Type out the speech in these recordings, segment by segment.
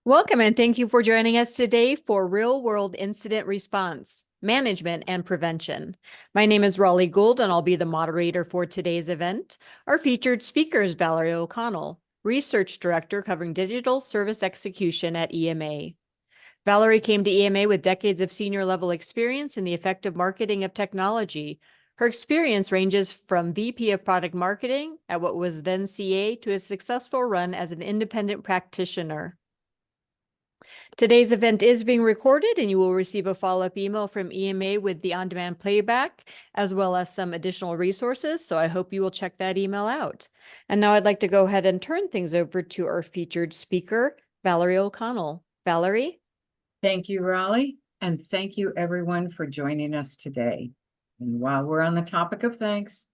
Welcome and thank you for joining us today for Real World Incident Response, Management and Prevention. My name is Raleigh Gould and I'll be the moderator for today's event. Our featured speaker is Valerie O'Connell, Research Director covering Digital Service Execution at EMA. Valerie came to EMA with decades of senior level experience in the effective marketing of technology. Her experience ranges from VP of Product Marketing at what was then CA to a successful run as an independent practitioner. Today's event is being recorded and you will receive a follow-up email from EMA with the on-demand playback, as well as some additional resources, so I hope you will check that email out. And now I'd like to go ahead and turn things over to our featured speaker, Valerie O'Connell. Valerie? Thank you, Raleigh, and thank you everyone for joining us today. And while we're on the topic of thanks,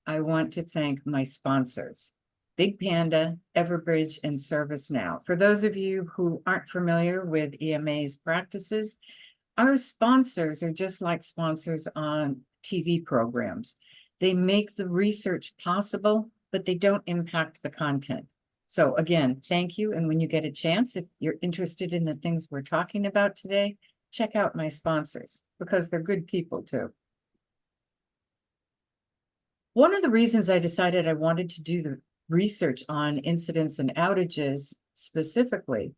I want to thank my sponsors, Big Panda, Everbridge, and ServiceNow. For those of you who aren't familiar with EMA's practices, our sponsors are just like sponsors on TV programs. They make the research possible, but they don't impact the content. So again, thank you. And when you get a chance, if you're interested in the things we're talking about today, check out my sponsors because they're good people too. One of the reasons I decided I wanted to do the research on incidents and outages specifically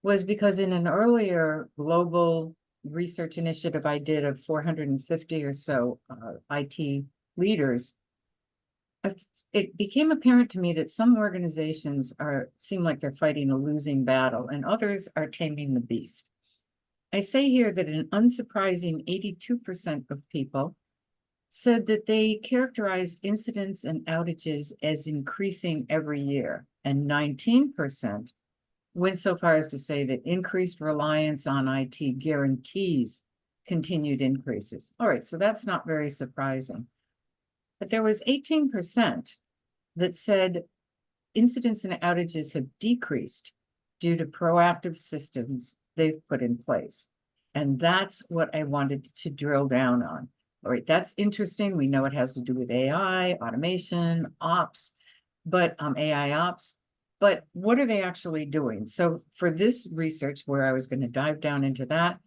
was because in an earlier global research initiative I did of 450 or so IT leaders, it became apparent to me that some organizations seem like they're fighting a losing battle and others are taming the beast. I say here that an unsurprising 82% of people said that they characterized incidents and outages as increasing every year, and 19% went so far as to say that increased reliance on IT guarantees continued increases. All right, so that's not very surprising. But there was 18% that said incidents and outages have decreased due to proactive systems they've put in place. And that's what I wanted to drill down on. All right, that's interesting. We know it has to do with AI, automation, ops, but AI ops. But what are they actually doing? So for this research, where I was going to dive down into that,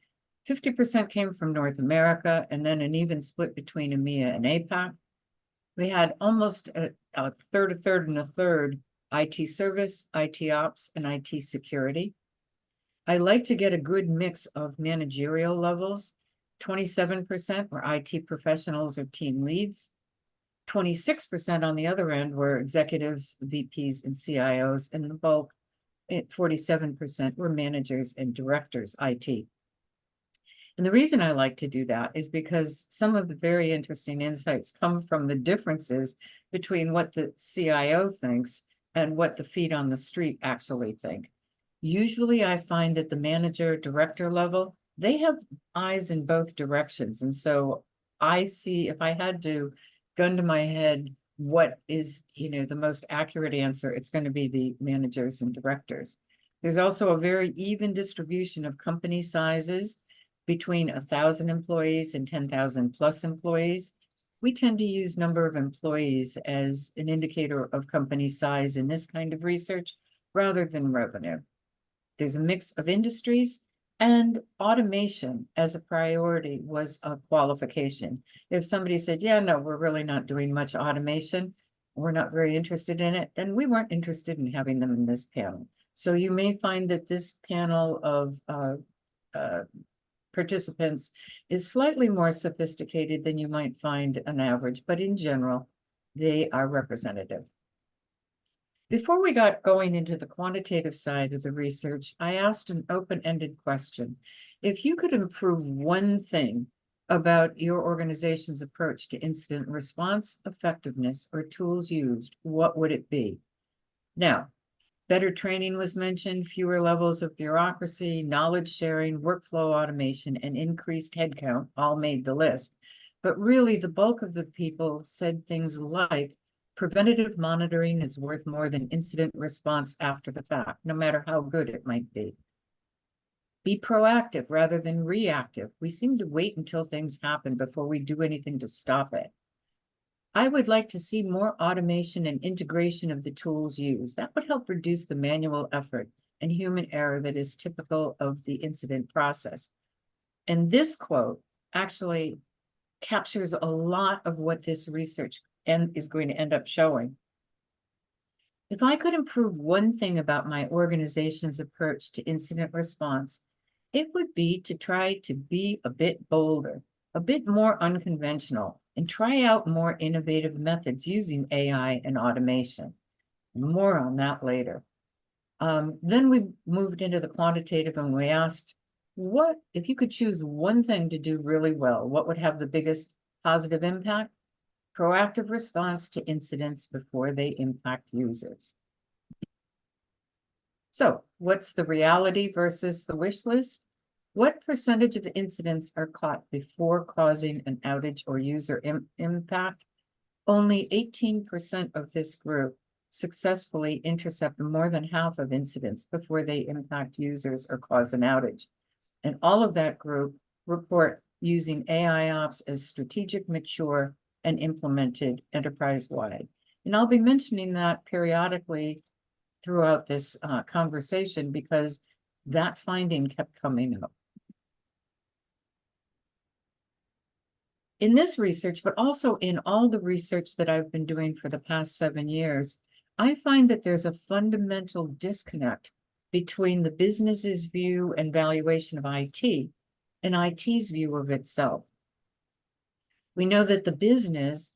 50% came from North America, and then an even split between EMEA and APAC. We had almost a third, and a third IT service, IT ops, and IT security. I like to get a good mix of managerial levels. 27% were IT professionals or team leads. 26% on the other end were executives, VPs, and CIOs, and the bulk, at 47%, were managers and directors, IT. And the reason I like to do that is because some of the very interesting insights come from the differences between what the CIO thinks and what the feet on the street actually think. Usually I find at the manager director level, they have eyes in both directions. And so I see, if I had to gun to my head, what is, the most accurate answer, it's going to be the managers and directors. There's also a very even distribution of company sizes between 1,000 employees and 10,000 plus employees. We tend to use number of employees as an indicator of company size in this kind of research rather than revenue. There's a mix of industries, and automation as a priority was a qualification. If somebody said, yeah, no, we're really not doing much automation, we're not very interested in it, then we weren't interested in having them in this panel. So you may find that this panel of participants is slightly more sophisticated than you might find an average, but in general, they are representative. Before we got going into the quantitative side of the research, I asked an open-ended question. If you could improve one thing about your organization's approach to incident response, effectiveness, or tools used, what would it be? Now, better training was mentioned, fewer levels of bureaucracy, knowledge sharing, workflow automation, and increased headcount all made the list. But really, the bulk of the people said things like, preventative monitoring is worth more than incident response after the fact, no matter how good it might be. Be proactive rather than reactive. We seem to wait until things happen before we do anything to stop it. I would like to see more automation and integration of the tools used. That would help reduce the manual effort and human error that is typical of the incident process. And this quote actually captures a lot of what this research is going to end up showing. If I could improve one thing about my organization's approach to incident response, it would be to try to be a bit bolder, a bit more unconventional, and try out more innovative methods using AI and automation. More on that later. Then we moved into the quantitative and we asked, what if you could choose one thing to do really well, what would have the biggest positive impact? Proactive response to incidents before they impact users. So what's the reality versus the wish list? What percentage of incidents are caught before causing an outage or user impact? Only 18% of this group successfully intercept more than half of incidents before they impact users or cause an outage. And all of that group report using AI ops as strategic, mature, and implemented enterprise-wide. And I'll be mentioning that periodically throughout this conversation because that finding kept coming up. In this research, but also in all the research that I've been doing for the past 7 years, I find that there's a fundamental disconnect between the business's view and valuation of IT and IT's view of itself. We know that the business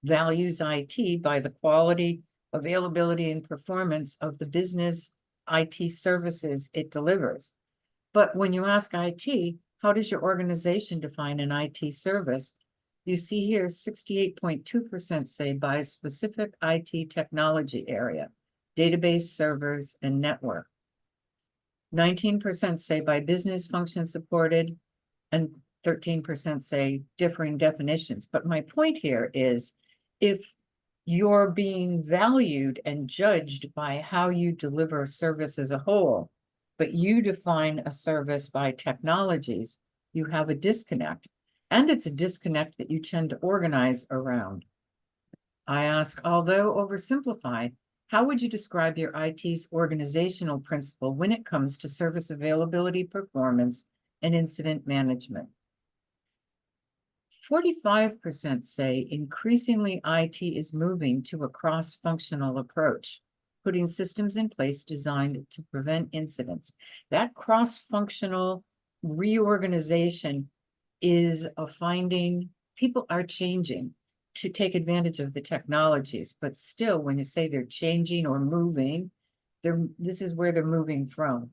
values IT by the quality, availability, and performance of the business IT services it delivers. But when you ask IT, how does your organization define an IT service? You see here 68.2% say by a specific IT technology area, database, servers, and network. 19% say by business function supported, and 13% say differing definitions. But my point here is if you're being valued and judged by how you deliver a service as a whole, but you define a service by technologies, you have a disconnect. And it's a disconnect that you tend to organize around. I ask, although oversimplified, how would you describe your IT's organizational principle when it comes to service availability, performance, and incident management? 45% say increasingly IT is moving to a cross-functional approach, putting systems in place designed to prevent incidents. That cross-functional reorganization is a finding. People are changing to take advantage of the technologies, but still, when you say they're changing or moving, this is where they're moving from.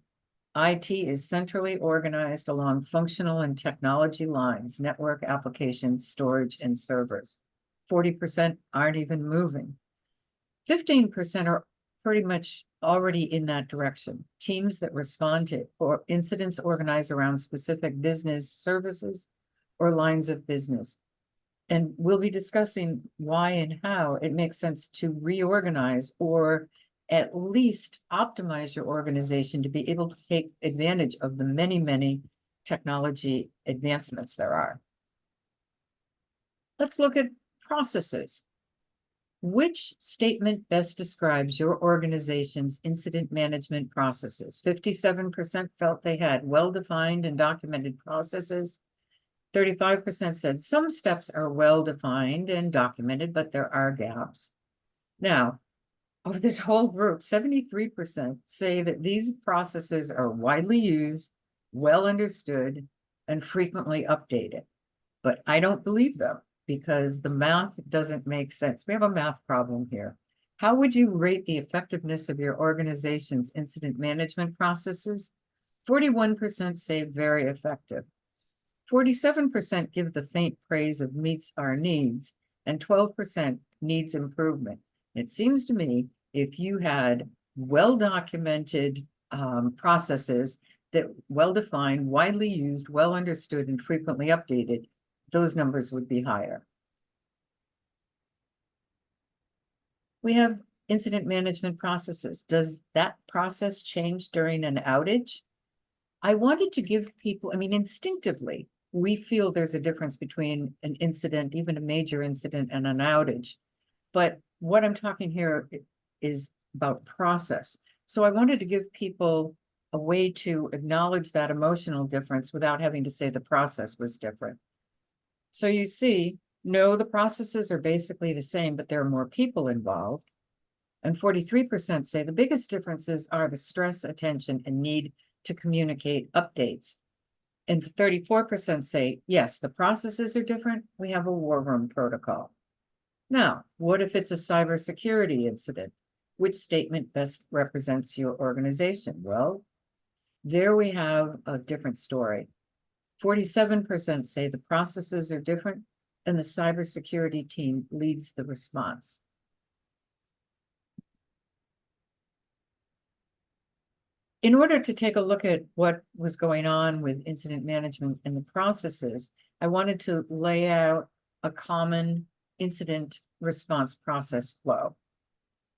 IT is centrally organized along functional and technology lines, network applications, storage, and servers. 40% aren't even moving. 15% are pretty much already in that direction. Teams that respond to or incidents organized around specific business services or lines of business. And we'll be discussing why and how it makes sense to reorganize or at least optimize your organization to be able to take advantage of the many, many technology advancements there are. Let's look at processes. Which statement best describes your organization's incident management processes? 57% felt they had well-defined and documented processes. 35% said some steps are well-defined and documented, but there are gaps. Now, of this whole group, 73% say that these processes are widely used, well understood, and frequently updated. But I don't believe them because the math doesn't make sense. We have a math problem here. How would you rate the effectiveness of your organization's incident management processes? 41% say very effective. 47% give the faint praise of meets our needs, and 12% needs improvement. It seems to me if you had well-documented processes that well-defined, widely used, well understood, and frequently updated, those numbers would be higher. We have incident management processes. Does that process change during an outage? I wanted to give people, I mean, instinctively, we feel there's a difference between an incident, even a major incident, and an outage. But what I'm talking here is about process. So I wanted to give people a way to acknowledge that emotional difference without having to say the process was different. So you see, no, the processes are basically the same, but there are more people involved. And 43% say the biggest differences are the stress, attention, and need to communicate updates. And 34% say, yes, the processes are different. We have a war room protocol. Now, what if it's a cybersecurity incident? Which statement best represents your organization? Well, there we have a different story. 47% say the processes are different and the cybersecurity team leads the response. In order to take a look at what was going on with incident management and the processes, I wanted to lay out a common incident response process flow.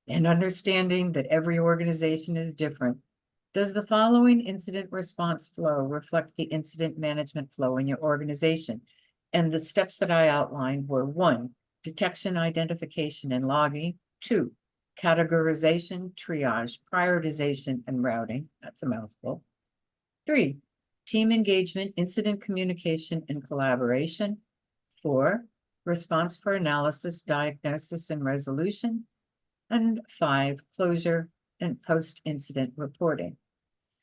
And understanding that every organization is different, does the following incident response flow reflect the incident management flow in your organization? And the steps that I outlined were: 1, detection, identification, and logging; 2, categorization, triage, prioritization, and routing. That's a mouthful. 3, team engagement, incident communication, and collaboration. 4, response for analysis, diagnosis, and resolution. And 5, closure and post-incident reporting.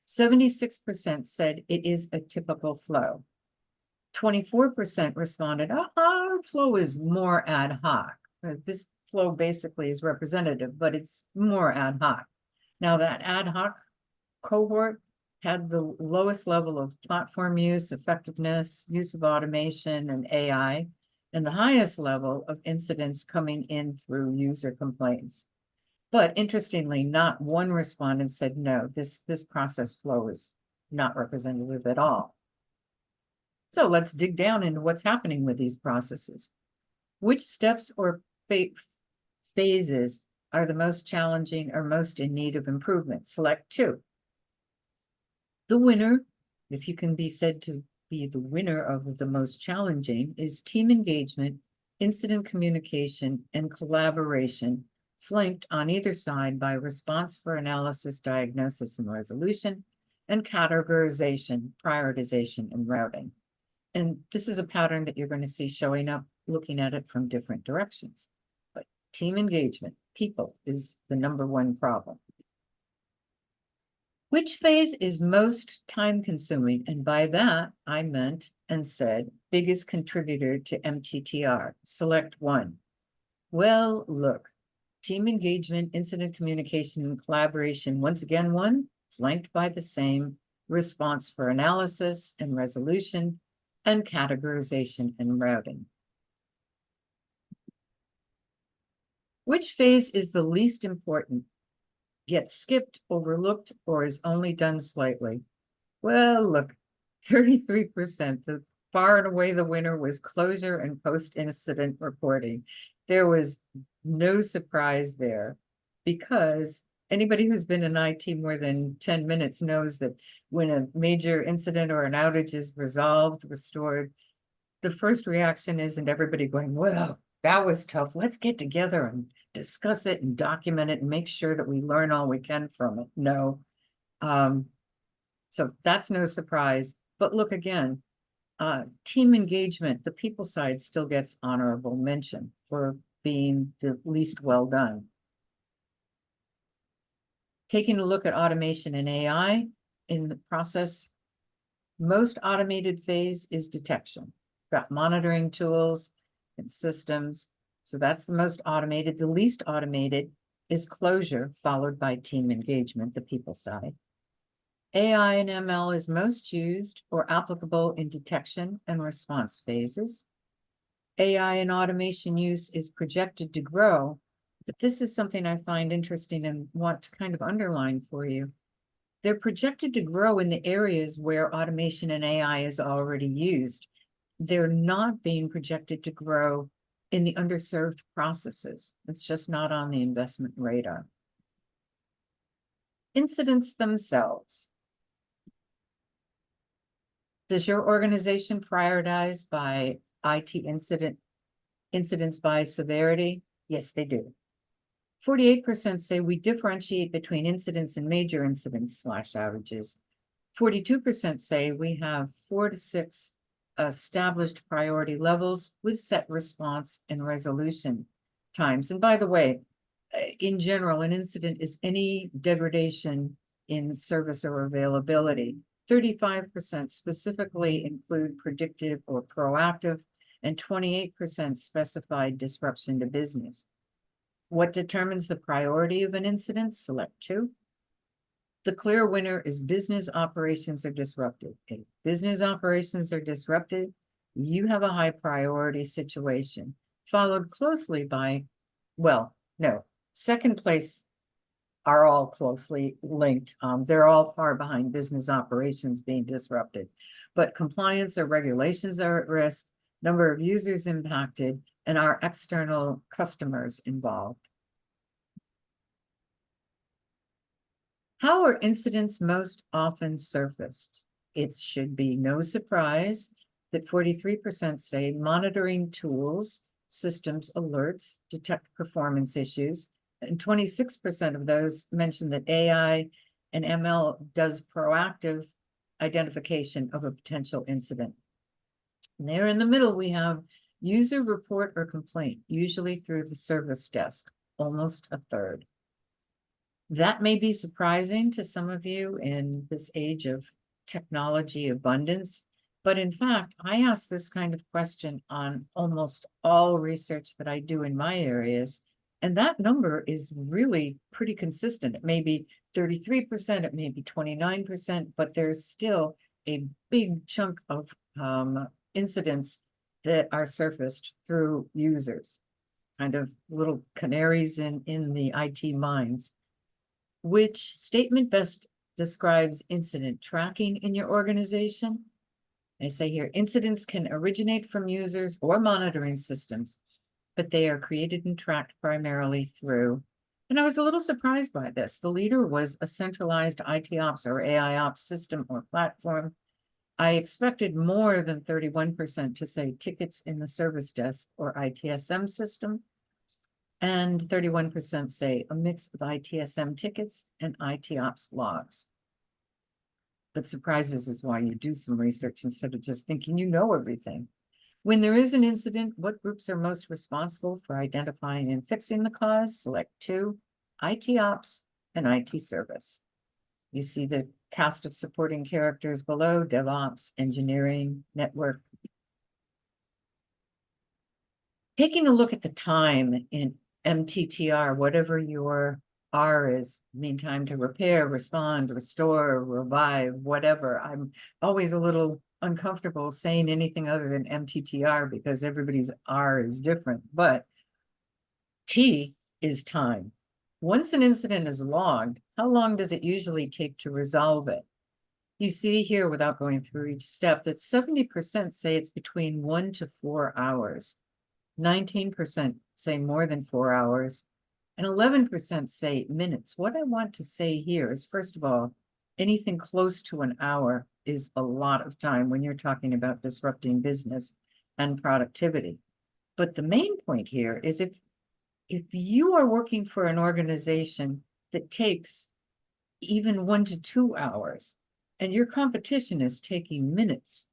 76% said it is a typical flow. 24% responded, our flow is more ad hoc. This flow basically is representative, but it's more ad hoc. Now, that ad hoc cohort had the lowest level of platform use, effectiveness, use of automation, and AI, and the highest level of incidents coming in through user complaints. But interestingly, not one respondent said, no, this process flow is not representative at all. So let's dig down into what's happening with these processes. Which steps or phases are the most challenging or most in need of improvement? Select 2. The winner, if you can be said to be the winner of the most challenging, is team engagement, incident communication, and collaboration, flanked on either side by response for analysis, diagnosis, and resolution, and categorization, prioritization, and routing. And this is a pattern that you're going to see showing up looking at it from different directions. But team engagement, people, is the #1 problem. Which phase is most time consuming? And by that, I meant and said biggest contributor to MTTR. Select 1. Well, look, team engagement, incident communication, and collaboration, once again, 1, flanked by the same response for analysis and resolution, and categorization and routing. Which phase is the least important? Gets skipped, overlooked, or is only done slightly? Well, look, 33%, the far and away the winner was closure and post-incident reporting. There was no surprise there, because anybody who's been in IT more than 10 minutes knows that when a major incident or an outage is resolved, restored, the first reaction isn't everybody going, well, that was tough. Let's get together and discuss it and document it and make sure that we learn all we can from it. No. So that's no surprise. But look again, team engagement, the people side still gets honorable mention for being the least well done. Taking a look at automation and AI in the process, most automated phase is detection. Got monitoring tools and systems. So that's the most automated. The least automated is closure, followed by team engagement, the people side. AI and ML is most used or applicable in detection and response phases. AI and automation use is projected to grow, but this is something I find interesting and want to kind of underline for you. They're projected to grow in the areas where automation and AI is already used. They're not being projected to grow in the underserved processes. It's just not on the investment radar. Incidents themselves. Does your organization prioritize by IT incidents by severity? Yes, they do. 48% say we differentiate between incidents and major incidents / outages. 42% say we have 4 to 6 established priority levels with set response and resolution times. And by the way, in general, an incident is any degradation in service or availability. 35% specifically include predictive or proactive, and 28% specified disruption to business. What determines the priority of an incident? Select 2. The clear winner is business operations are disrupted. If business operations are disrupted, you have a high priority situation, followed closely by, well, no, second place are all closely linked. They're all far behind business operations being disrupted, but compliance or regulations are at risk, number of users impacted, and our external customers involved. How are incidents most often surfaced? It should be no surprise that 43% say monitoring tools, systems, alerts detect performance issues, and 26% of those mention that AI and ML does proactive identification of a potential incident. And there in the middle, we have user report or complaint, usually through the service desk, almost a third. That may be surprising to some of you in this age of technology abundance, but in fact, I ask this kind of question on almost all research that I do in my areas, and that number is really pretty consistent. It may be 33%, it may be 29%, but there's still a big chunk of incidents that are surfaced through users, kind of little canaries in the IT mines. Which statement best describes incident tracking in your organization? I say here, incidents can originate from users or monitoring systems, but they are created and tracked primarily through, and I was a little surprised by this. The leader was a centralized IT ops or AI ops system or platform. I expected more than 31% to say tickets in the service desk or ITSM system. And 31% say a mix of ITSM tickets and IT ops logs. But surprises is why you do some research instead of just thinking you know everything. When there is an incident, what groups are most responsible for identifying and fixing the cause? Select 2, IT ops and IT service. You see the cast of supporting characters below: DevOps, engineering, network. Taking a look at the time in MTTR, whatever your R is, mean time to repair, respond, restore, revive, whatever. I'm always a little uncomfortable saying anything other than MTTR because everybody's R is different, but T is time. Once an incident is logged, how long does it usually take to resolve it? You see here, without going through each step, that 70% say it's between 1 to 4 hours. 19% say more than 4 hours, and 11% say minutes. What I want to say here is, first of all, anything close to an hour is a lot of time when you're talking about disrupting business and productivity. But the main point here is if you are working for an organization that takes even 1 to 2 hours, and your competition is taking minutes,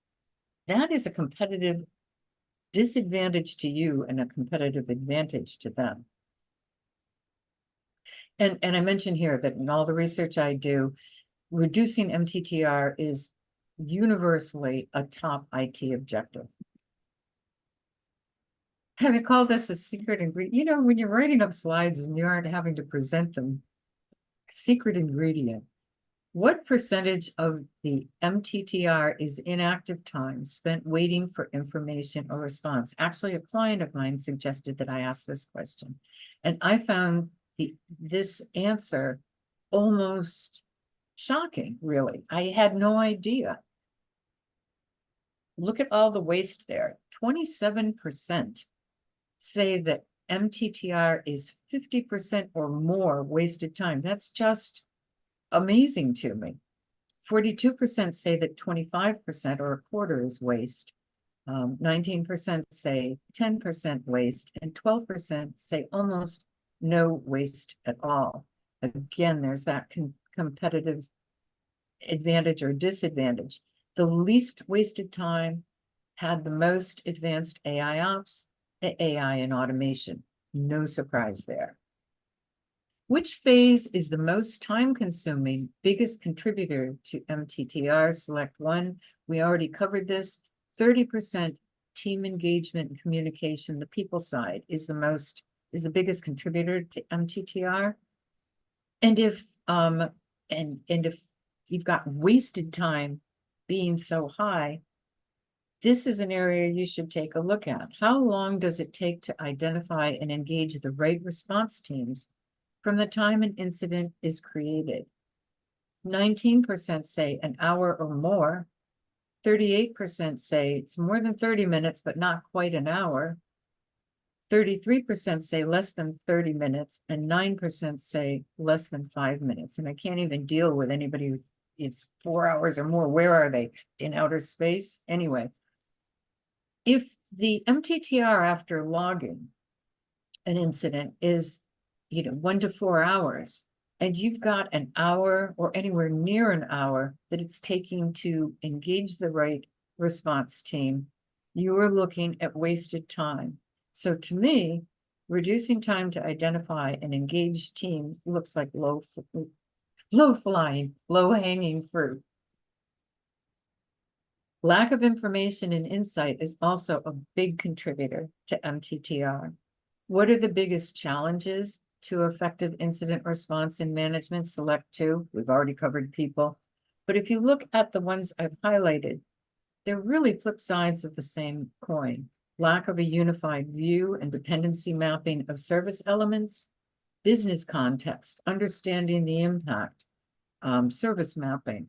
that is a competitive disadvantage to you and a competitive advantage to them. And I mentioned here that in all the research I do, reducing MTTR is universally a top IT objective. And I call this a secret ingredient. You know, when you're writing up slides and you aren't having to present them, secret ingredient. What percentage of the MTTR is inactive time spent waiting for information or response? Actually, a client of mine suggested that I ask this question, and I found this answer almost shocking, really. I had no idea. Look at all the waste there. 27% say that MTTR is 50% or more wasted time. That's just amazing to me. 42% say that 25% or a quarter is waste. 19% say 10% waste, and 12% say almost no waste at all. Again, there's that competitive advantage or disadvantage. The least wasted time had the most advanced AI ops, AI and automation. No surprise there. Which phase is the most time-consuming, biggest contributor to MTTR? Select one. We already covered this. 30% team engagement and communication, the people side, is the biggest contributor to MTTR. And if if you've got wasted time being so high, this is an area you should take a look at. How long does it take to identify and engage the right response teams from the time an incident is created? 19% say an hour or more. 38% say it's more than 30 minutes, but not quite an hour. 33% say less than 30 minutes, and 9% say less than 5 minutes. And I can't even deal with anybody who it's 4 hours or more. Where are they? In outer space? Anyway, if the MTTR after logging an incident is, 1 to 4 hours, and you've got an hour or anywhere near an hour that it's taking to engage the right response team, you are looking at wasted time. So to me, reducing time to identify and engage teams looks like low hanging fruit. Lack of information and insight is also a big contributor to MTTR. What are the biggest challenges to effective incident response and management? Select two. We've already covered people. But if you look at the ones I've highlighted, they're really flip sides of the same coin. Lack of a unified view and dependency mapping of service elements, business context, understanding the impact, service mapping.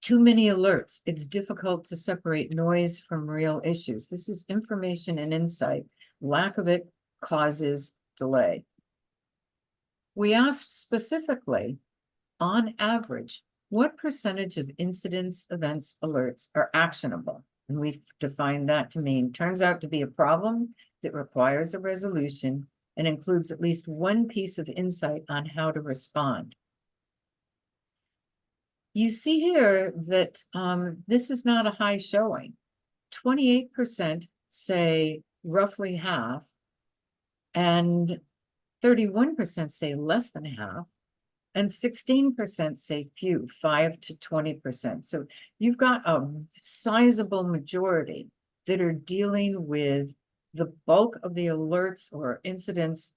Too many alerts. It's difficult to separate noise from real issues. This is information and insight. Lack of it causes delay. We asked specifically, on average, what percentage of incidents, events, alerts are actionable? And we've defined that to mean turns out to be a problem that requires a resolution and includes at least one piece of insight on how to respond. You see here that this is not a high showing. 28% say roughly half, and 31% say less than half, and 16% say few, 5 to 20%. So you've got a sizable majority that are dealing with the bulk of the alerts or incidents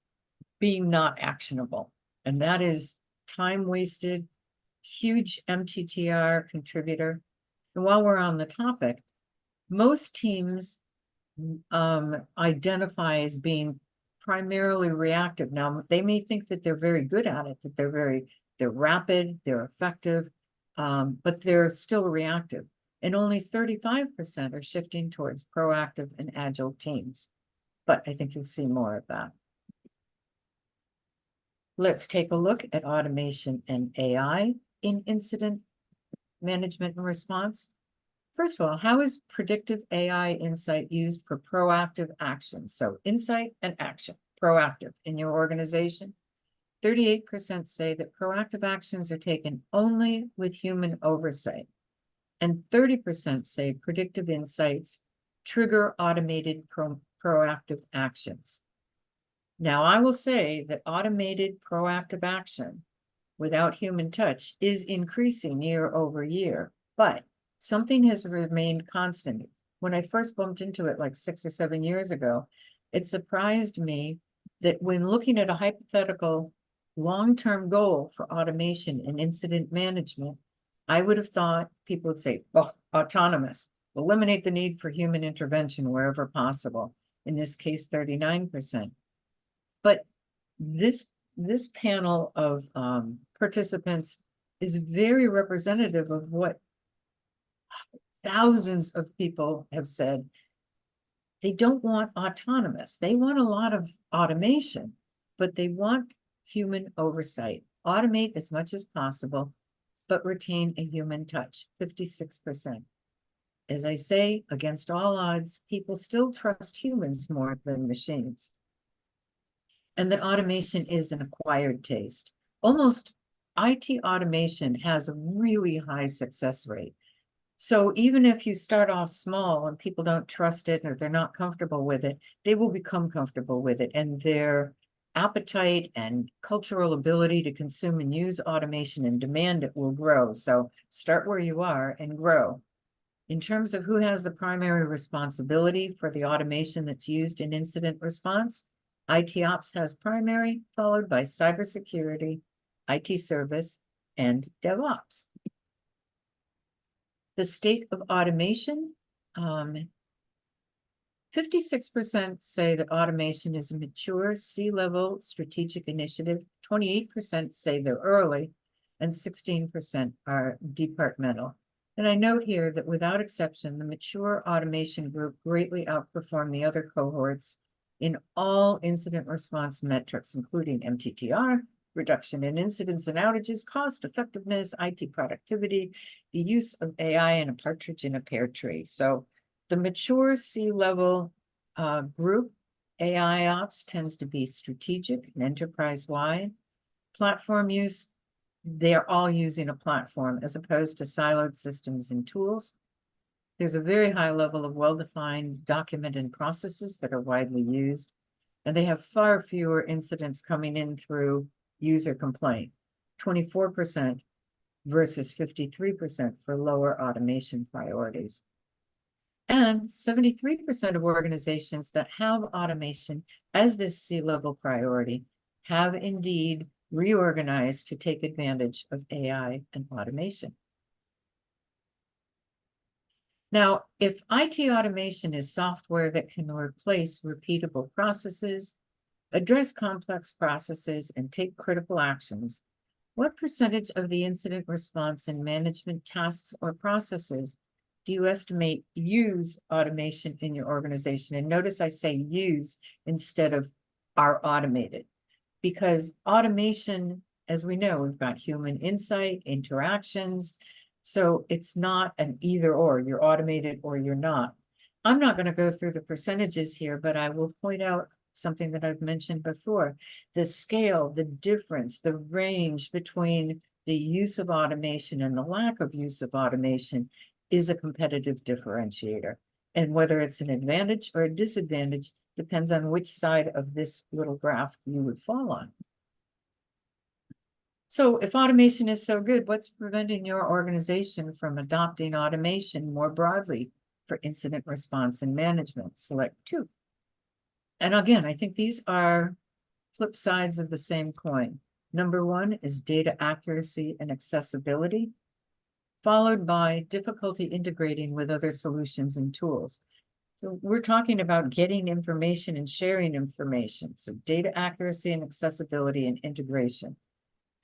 being not actionable. And that is time wasted, huge MTTR contributor. And while we're on the topic, most teams identify as being primarily reactive. Now, they may think that they're very good at it, that they're rapid, they're effective, but they're still reactive. And only 35% are shifting towards proactive and agile teams. But I think you'll see more of that. Let's take a look at automation and AI in incident management and response. First of all, how is predictive AI insight used for proactive action? So insight and action, proactive in your organization. 38% say that proactive actions are taken only with human oversight. And 30% say predictive insights trigger automated proactive actions. Now, I will say that automated proactive action without human touch is increasing year over year, but something has remained constant. When I first bumped into it like 6 or 7 years ago, it surprised me that when looking at a hypothetical long-term goal for automation and incident management, I would have thought people would say, oh, autonomous, eliminate the need for human intervention wherever possible. In this case, 39%. But this panel of participants is very representative of what thousands of people have said. They don't want autonomous. They want a lot of automation, but they want human oversight. Automate as much as possible, but retain a human touch, 56%. As I say, against all odds, people still trust humans more than machines. and that automation is an acquired taste. Almost IT automation has a really high success rate. So even if you start off small and people don't trust it or they're not comfortable with it, they will become comfortable with it, and their appetite and cultural ability to consume and use automation and demand it will grow. So start where you are and grow. In terms of who has the primary responsibility for the automation that's used in incident response, IT ops has primary, followed by cybersecurity, IT service, and DevOps. The state of automation, 56% say that automation is a mature C-level strategic initiative, 28% say they're early, and 16% are departmental. And I note here that without exception, the mature automation group greatly outperformed the other cohorts in all incident response metrics, including MTTR, reduction in incidents and outages, cost effectiveness, IT productivity, the use of AI, and a partridge in a pear tree. So the mature C-level group, AI ops tends to be strategic and enterprise-wide. Platform use, they're all using a platform as opposed to siloed systems and tools. There's a very high level of well-defined documented processes that are widely used, and they have far fewer incidents coming in through user complaint, 24% versus 53% for lower automation priorities. And 73% of organizations that have automation as this C-level priority have indeed reorganized to take advantage of AI and automation. Now, if IT automation is software that can replace repeatable processes, address complex processes, and take critical actions, what percentage of the incident response and management tasks or processes do you estimate use automation in your organization? And notice I say use instead of are automated, because automation, as we know, we've got human insight, interactions. So it's not an either or, you're automated or you're not. I'm not going to go through the percentages here, but I will point out something that I've mentioned before. The scale, the difference, the range between the use of automation and the lack of use of automation is a competitive differentiator. And whether it's an advantage or a disadvantage depends on which side of this little graph you would fall on. So if automation is so good, what's preventing your organization from adopting automation more broadly for incident response and management? Select 2. And again, I think these are flip sides of the same coin. Number 1 is data accuracy and accessibility, followed by difficulty integrating with other solutions and tools. So we're talking about getting information and sharing information. So data accuracy and accessibility and integration.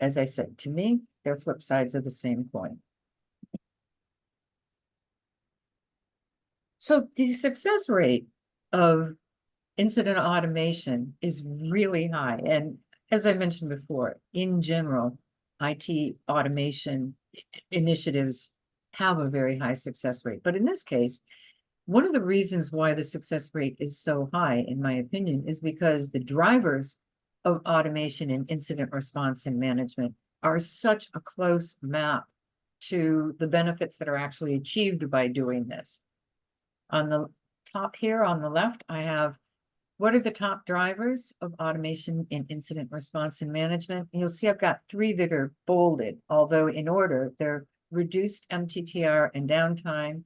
As I said, to me, they're flip sides of the same coin. So the success rate of incident automation is really high. And as I mentioned before, in general, IT automation initiatives have a very high success rate. But in this case, one of the reasons why the success rate is so high, in my opinion, is because the drivers of automation and incident response and management are such a close map to the benefits that are actually achieved by doing this. On the top here on the left, I have what are the top drivers of automation in incident response and management? And you'll see I've got 3 that are bolded, although in order, they're reduced MTTR and downtime,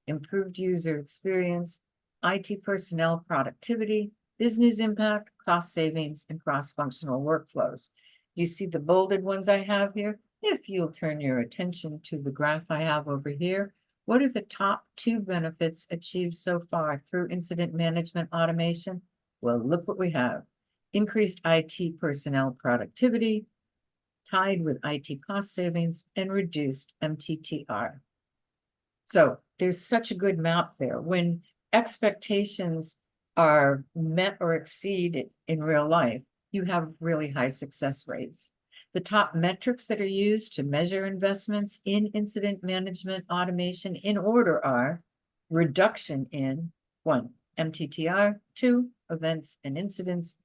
improved user experience, IT personnel productivity, business impact, cost savings, and cross-functional workflows. You see the bolded ones I have here? If you'll turn your attention to the graph I have over here, what are the top 2 benefits achieved so far through incident management automation? Well, look what we have. Increased IT personnel productivity, tied with IT cost savings, and reduced MTTR. So there's such a good map there. When expectations are met or exceeded in real life, you have really high success rates. The top metrics that are used to measure investments in incident management automation in order are reduction in 1, MTTR, 2, events and incidents,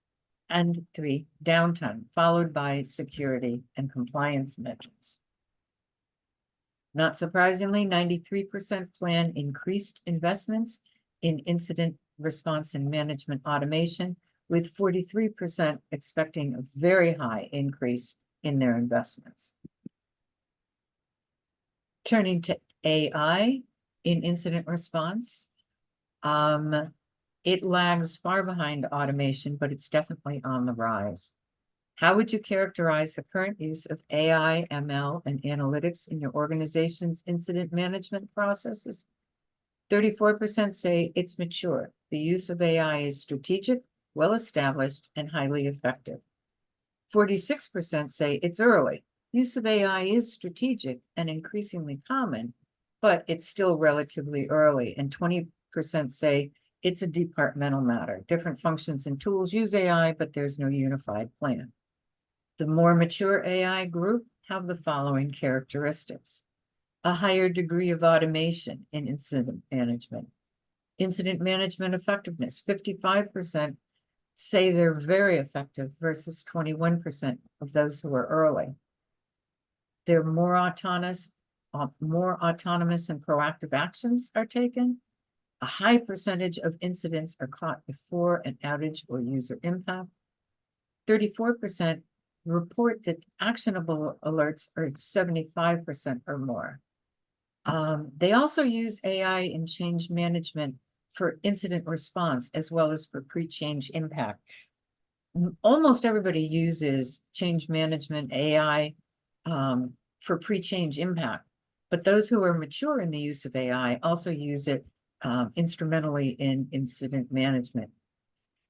And 3, downtime, followed by security and compliance measures. Not surprisingly, 93% plan increased investments in incident response and management automation, with 43% expecting a very high increase in their investments. Turning to AI in incident response, it lags far behind automation, but it's definitely on the rise. How would you characterize the current use of AI, ML, and analytics in your organization's incident management processes? 34% say it's mature. The use of AI is strategic, well-established, and highly effective. 46% say it's early. Use of AI is strategic and increasingly common, but it's still relatively early. And 20% say it's a departmental matter. Different functions and tools use AI, but there's no unified plan. The more mature AI group have the following characteristics: a higher degree of automation in incident management. Incident management effectiveness, 55% say they're very effective versus 21% of those who are early. They're more autonomous and proactive actions are taken. A high percentage of incidents are caught before an outage or user impact. 34% report that actionable alerts are 75% or more. They also use AI in change management for incident response as well as for pre-change impact. Almost everybody uses change management AI for pre-change impact, but those who are mature in the use of AI also use it instrumentally in incident management.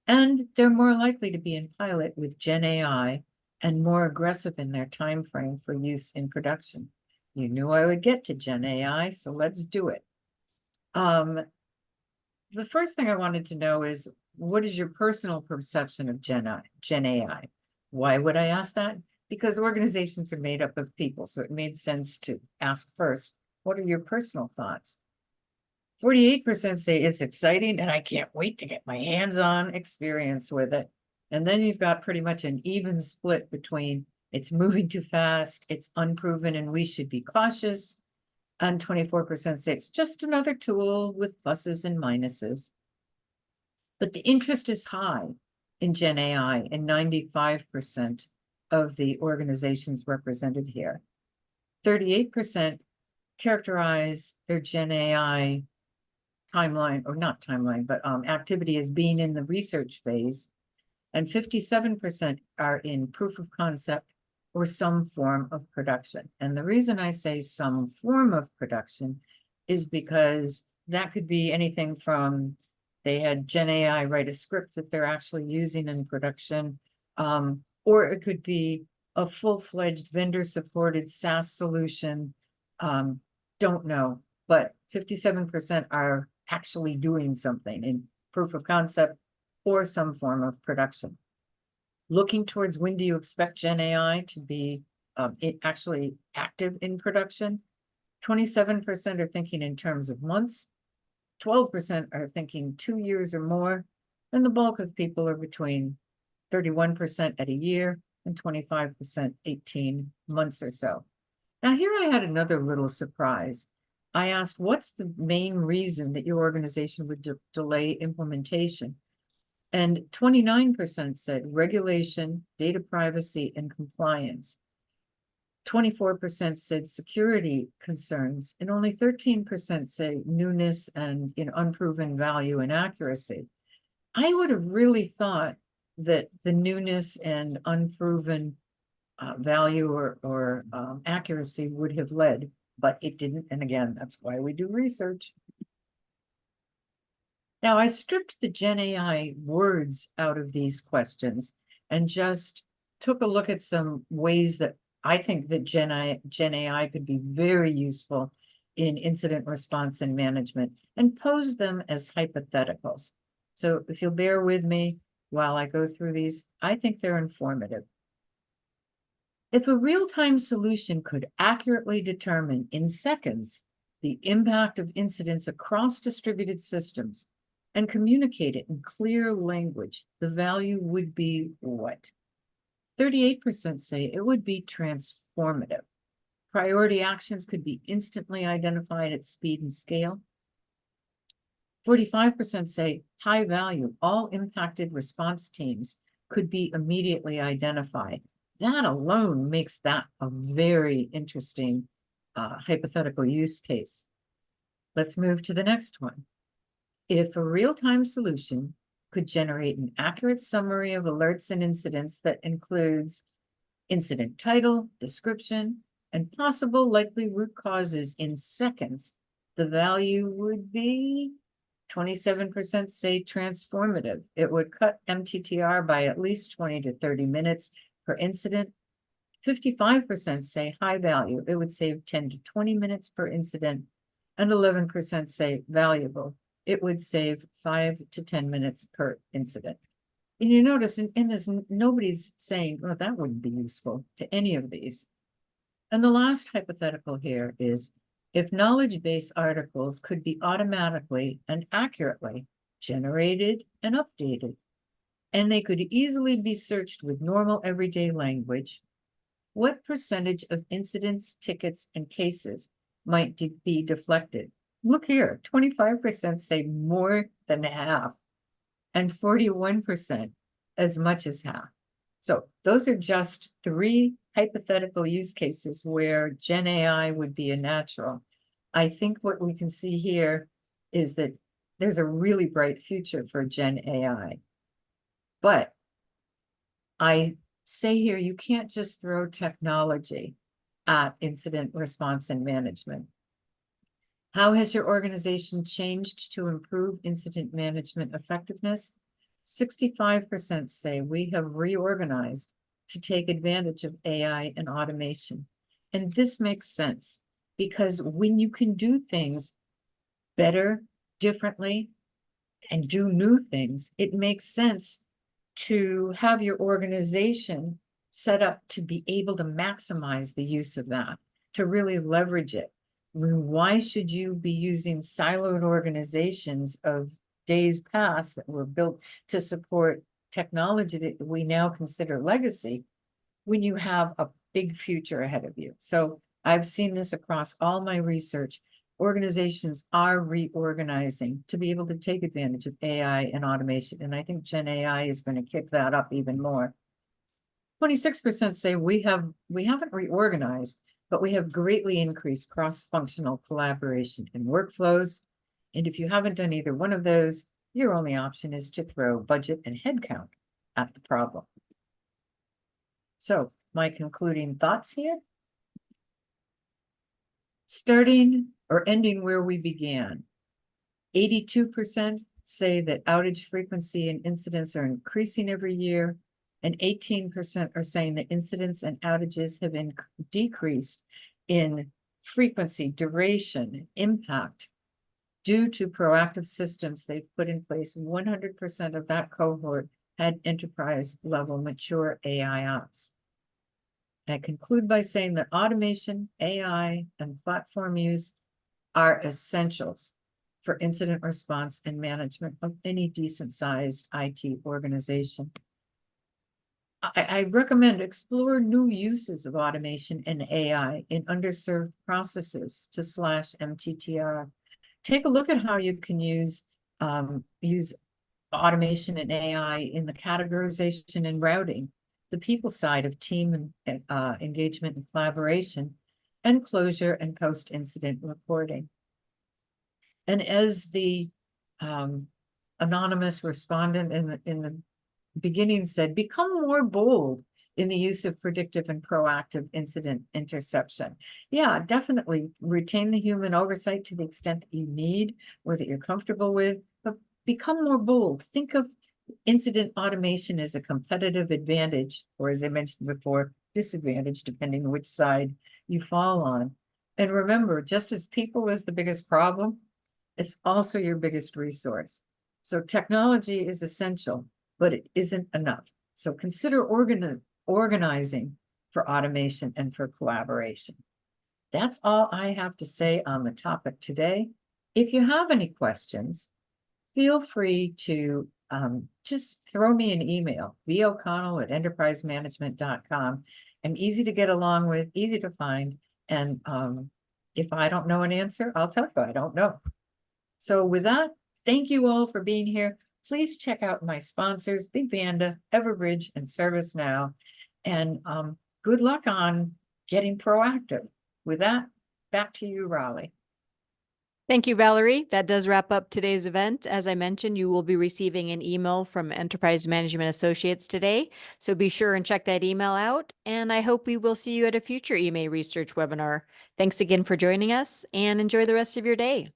And they're more likely to be in pilot with Gen AI and more aggressive in their time frame for use in production. You knew I would get to Gen AI, so let's do it. The first thing I wanted to know is, what is your personal perception of Gen AI? Why would I ask that? Because organizations are made up of people, so it made sense to ask first, what are your personal thoughts? 48% say it's exciting and I can't wait to get my hands-on experience with it. And then you've got pretty much an even split between it's moving too fast, it's unproven, and we should be cautious. And 24% say it's just another tool with pluses and minuses. But the interest is high in Gen AI, and 95% of the organizations represented here. 38% characterize their Gen AI timeline, or not timeline, but activity as being in the research phase. And 57% are in proof of concept or some form of production. And the reason I say some form of production is because that could be anything from they had Gen AI write a script that they're actually using in production, or it could be a full-fledged vendor-supported SaaS solution. Don't know, but 57% are actually doing something in proof of concept or some form of production. Looking towards when do you expect Gen AI to be actually active in production? 27% are thinking in terms of months, 12% are thinking 2 years or more, and the bulk of people are between 31% at a year and 25% 18 months or so. Now here I had another little surprise. I asked, what's the main reason that your organization would delay implementation? And 29% said regulation, data privacy, and compliance. 24% said security concerns, and only 13% say newness and unproven value and accuracy. I would have really thought that the newness and unproven value or accuracy would have led, but it didn't. And again, that's why we do research. Now, I stripped the Gen AI words out of these questions and just took a look at some ways that I think that Gen AI could be very useful in incident response and management, and posed them as hypotheticals. So if you'll bear with me while I go through these, I think they're informative. If a real-time solution could accurately determine in seconds the impact of incidents across distributed systems, and communicate it in clear language, the value would be what? 38% say it would be transformative. Priority actions could be instantly identified at speed and scale. 45% say high value, all impacted response teams could be immediately identified. That alone makes that a very interesting hypothetical use case. Let's move to the next one. If a real-time solution could generate an accurate summary of alerts and incidents that includes incident title, description, and possible likely root causes in seconds, the value would be 27% say transformative. It would cut MTTR by at least 20 to 30 minutes per incident. 55% say high value. It would save 10 to 20 minutes per incident. And 11% say valuable. It would save 5 to 10 minutes per incident. And you notice in this, nobody's saying, well, that wouldn't be useful to any of these. And the last hypothetical here is, if knowledge base articles could be automatically and accurately generated and updated, and they could easily be searched with normal everyday language, what percentage of incidents, tickets, and cases might be deflected? Look here, 25% say more than half, and 41% as much as half. So those are just 3 hypothetical use cases where Gen AI would be a natural. I think what we can see here is that there's a really bright future for Gen AI. But I say here, you can't just throw technology at incident response and management. How has your organization changed to improve incident management effectiveness? 65% say we have reorganized to take advantage of AI and automation. And this makes sense because when you can do things better, differently, and do new things, it makes sense to have your organization set up to be able to maximize the use of that, to really leverage it. Why should you be using siloed organizations of days past that were built to support technology that we now consider legacy when you have a big future ahead of you? So I've seen this across all my research. Organizations are reorganizing to be able to take advantage of AI and automation. And I think Gen AI is going to kick that up even more. 26% say we haven't reorganized, but we have greatly increased cross-functional collaboration and workflows. And if you haven't done either one of those, your only option is to throw budget and headcount at the problem. So my concluding thoughts here. Starting or ending where we began. 82% say that outage frequency and incidents are increasing every year, and 18% are saying that incidents and outages have decreased in frequency, duration, impact due to proactive systems they've put in place. 100% of that cohort had enterprise level mature AI ops. I conclude by saying that automation, AI, and platform use are essentials for incident response and management of any decent-sized IT organization. I recommend explore new uses of automation and AI in underserved processes to slash MTTR. Take a look at how you can use automation and AI in the categorization and routing, the people side of team and engagement and collaboration, and closure and post-incident reporting. And as the anonymous respondent in the beginning said, become more bold in the use of predictive and proactive incident interception. Yeah, definitely retain the human oversight to the extent that you need or that you're comfortable with, but become more bold. Think of incident automation as a competitive advantage, or as I mentioned before, disadvantage, depending on which side you fall on. And remember, just as people is the biggest problem, it's also your biggest resource. So technology is essential, but it isn't enough. So consider organizing for automation and for collaboration. That's all I have to say on the topic today. If you have any questions, feel free to just throw me an email, voconnell@enterprisemanagement.com. I'm easy to get along with, easy to find. And if I don't know an answer, I'll tell you I don't know. So with that, thank you all for being here. Please check out my sponsors, Big Panda, Everbridge, and ServiceNow. And good luck on getting proactive. With that, back to you, Raleigh. Thank you, Valerie. That does wrap up today's event. As I mentioned, you will be receiving an email from Enterprise Management Associates today, so be sure and check that email out. And I hope we will see you at a future EMA research webinar. Thanks again for joining us and enjoy the rest of your day.